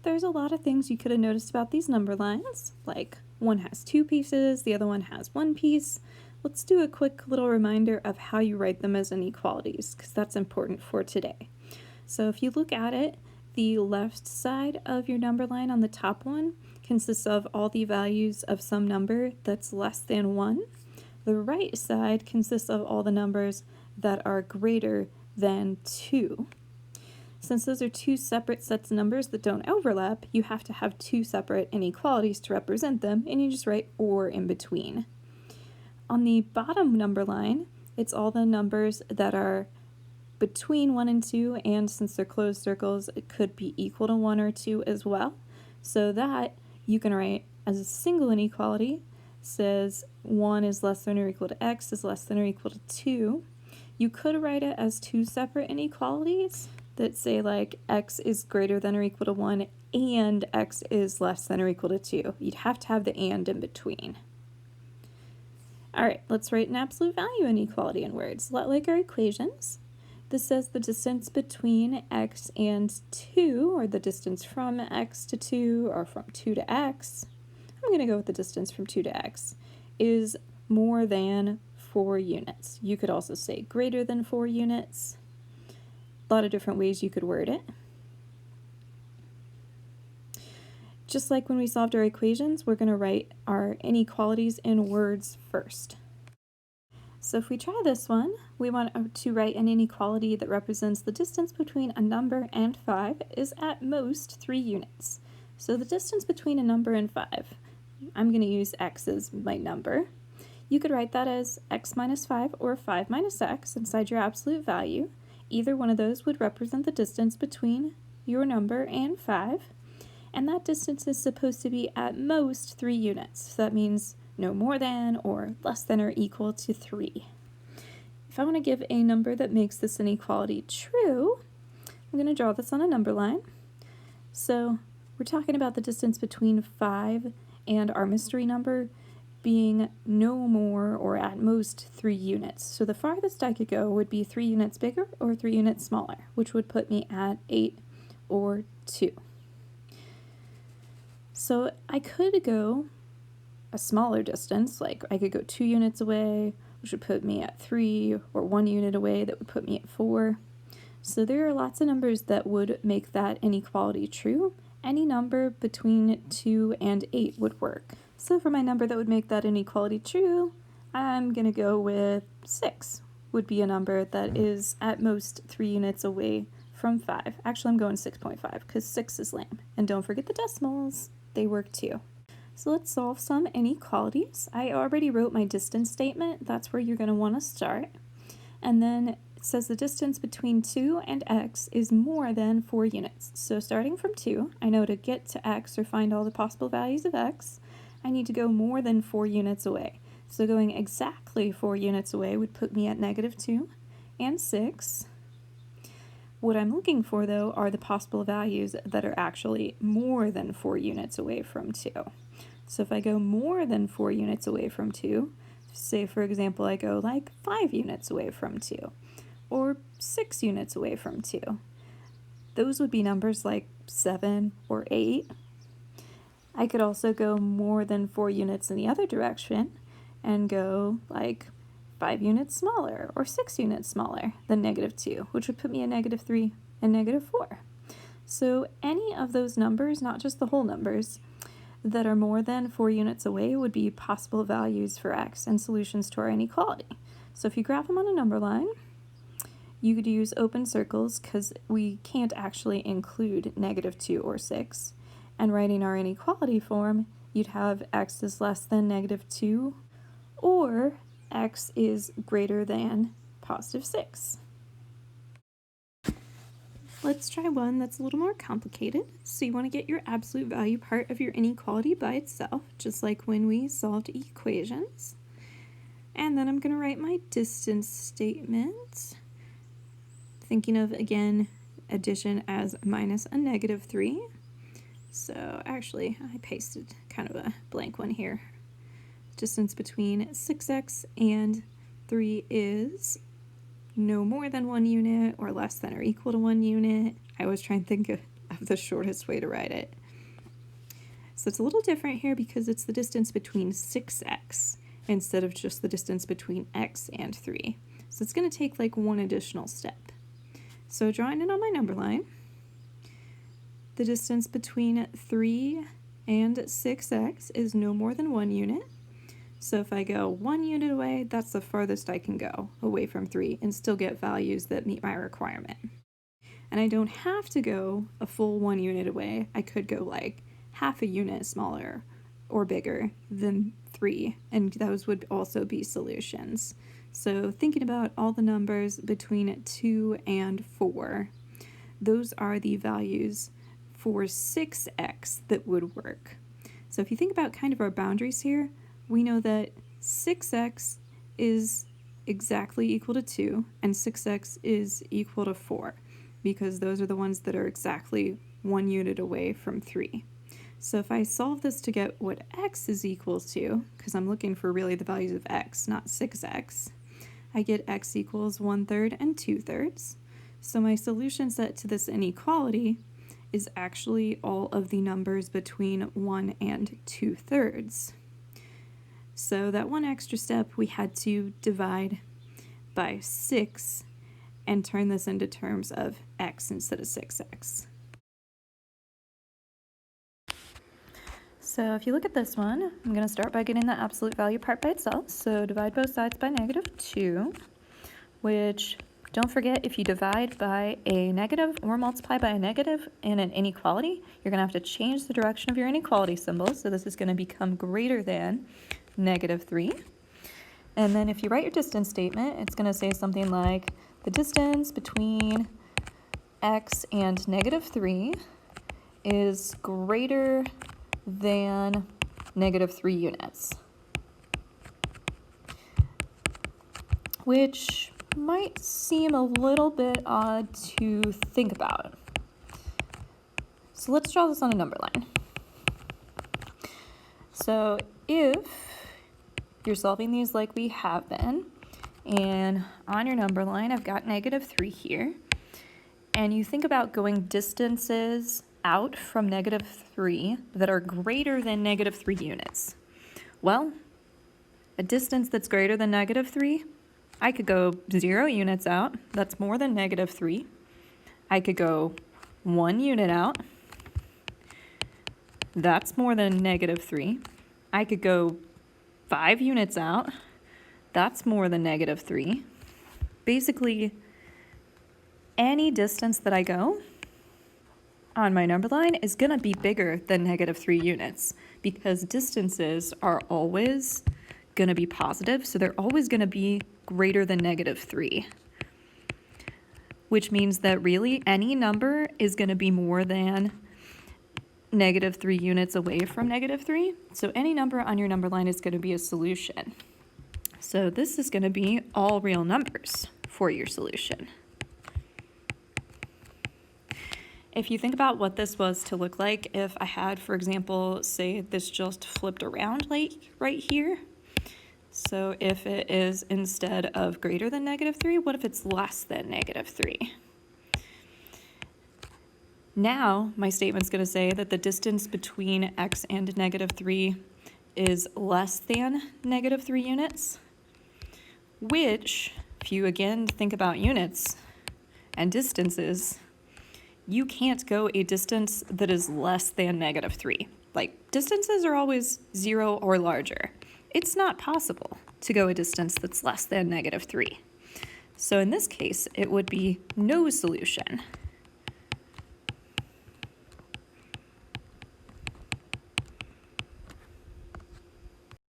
There's a lot of things you could have noticed about these number lines, like one has 2 pieces, the other one has 1 piece. Let's do a quick little reminder of how you write them as inequalities, because that's important for today. So if you look at it, the left side of your number line on the top one consists of all the values of some number that's less than 1. The right side consists of all the numbers that are greater than 2. Since those are 2 separate sets of numbers that don't overlap, you have to have 2 separate inequalities to represent them, and you just write or in between. On the bottom number line, it's all the numbers that are between 1 and 2, and since they're closed circles, it could be equal to 1 or 2 as well. So that you can write as a single inequality, says 1 is less than or equal to x is less than or equal to 2. You could write it as 2 separate inequalities that say like x is greater than or equal to 1 and x is less than or equal to 2. You'd have to have the and in between. Alright, let's write an absolute value inequality in words. Like our equations. This says the distance between x and 2, or the distance from x to 2, or from 2 to x. I'm going to go with the distance from 2 to x, is more than 4 units. You could also say greater than 4 units. A lot of different ways you could word it. Just like when we solved our equations, we're going to write our inequalities in words first. So if we try this one, we want to write an inequality that represents the distance between a number and 5 is at most 3 units. So the distance between a number and 5, I'm going to use x as my number. You could write that as x minus 5 or 5 minus x inside your absolute value. Either one of those would represent the distance between your number and 5, and that distance is supposed to be at most 3 units. So that means no more than or less than or equal to 3. If I want to give a number that makes this inequality true, I'm going to draw this on a number line. So we're talking about the distance between 5 and our mystery number being no more or at most 3 units. So the farthest I could go would be 3 units bigger or 3 units smaller, which would put me at 8 or 2. So I could go a smaller distance, like I could go 2 units away, which would put me at 3, or 1 unit away, that would put me at 4. So there are lots of numbers that would make that inequality true. Any number between 2 and 8 would work. So for my number that would make that inequality true, I'm going to go with 6, would be a number that is at most 3 units away from 5. Actually, I'm going 6.5 because 6 is lame. And don't forget the decimals, they work too. So let's solve some inequalities. I already wrote my distance statement. That's where you're going to want to start. And then it says the distance between 2 and x is more than 4 units. So starting from 2, I know to get to x or find all the possible values of x, I need to go more than 4 units away. So going exactly 4 units away would put me at -2 and 6. What I'm looking for, though, are the possible values that are actually more than 4 units away from 2. So if I go more than 4 units away from 2, say for example I go like 5 units away from 2, or 6 units away from 2, those would be numbers like 7 or 8. I could also go more than 4 units in the other direction and go like 5 units smaller or 6 units smaller than -2, which would put me at -3 and -4. So any of those numbers, not just the whole numbers, that are more than 4 units away would be possible values for x and solutions to our inequality. So if you graph them on a number line, you could use open circles because we can't actually include -2 or 6. And writing our inequality form, you'd have x is less than -2 or x is greater than +6. Let's try one that's a little more complicated. So you want to get your absolute value part of your inequality by itself, just like when we solved equations. And then I'm going to write my distance statement, thinking of, again, addition as minus a -3. So actually, I pasted kind of a blank one here. Distance between 6x and 3 is no more than 1 unit or less than or equal to 1 unit. I always try and think of of the shortest way to write it. So it's a little different here because it's the distance between 6x instead of just the distance between x and 3. So it's going to take like one additional step. So drawing it on my number line, the distance between 3 and 6x is no more than 1 unit. So if I go 1 unit away, that's the farthest I can go away from 3 and still get values that meet my requirement. And I don't have to go a full 1 unit away. I could go like half a unit smaller or bigger than 3, and those would also be solutions. So thinking about all the numbers between 2 and 4, those are the values for 6x that would work. So if you think about kind of our boundaries here, we know that 6x is exactly equal to 2 and 6x is equal to 4 because those are the ones that are exactly 1 unit away from 3. So if I solve this to get what x is equal to, because I'm looking for really the values of x, not 6x, I get x equals 1/3 and 2/3. So my solution set to this inequality is actually all of the numbers between 1 and 2/3. So that one extra step, we had to divide by 6 and turn this into terms of x instead of 6x. So if you look at this one, I'm going to start by getting the absolute value part by itself. So divide both sides by -2, which, don't forget, if you divide by a negative or multiply by a negative in an inequality, you're going to have to change the direction of your inequality symbol. So this is going to become greater than -3. And then if you write your distance statement, it's going to say something like the distance between x and -3 is greater than -3 units, which might seem a little bit odd to think about. So let's draw this on a number line. So if you're solving these like we have been, and on your number line I've got -3 here, and you think about going distances out from -3 that are greater than -3 units. Well, a distance that's greater than -3, I could go 0 units out, that's more than -3. I could go 1 unit out, that's more than -3. I could go 5 units out, that's more than -3. Basically, any distance that I go on my number line is going to be bigger than -3 units because distances are always going to be positive, so they're always going to be greater than -3, which means that really any number is going to be more than -3 units away from -3. So any number on your number line is going to be a solution. So this is going to be all real numbers for your solution. If you think about what this was to look like if I had, for example, say this just flipped around like right here. So if it is instead of greater than -3, what if it's less than -3? Now my statement's going to say that the distance between x and -3 is less than -3 units, which, if you again think about units and distances, you can't go a distance that is less than -3. Like, distances are always 0 or larger. It's not possible to go a distance that's less than -3. So in this case, it would be no solution.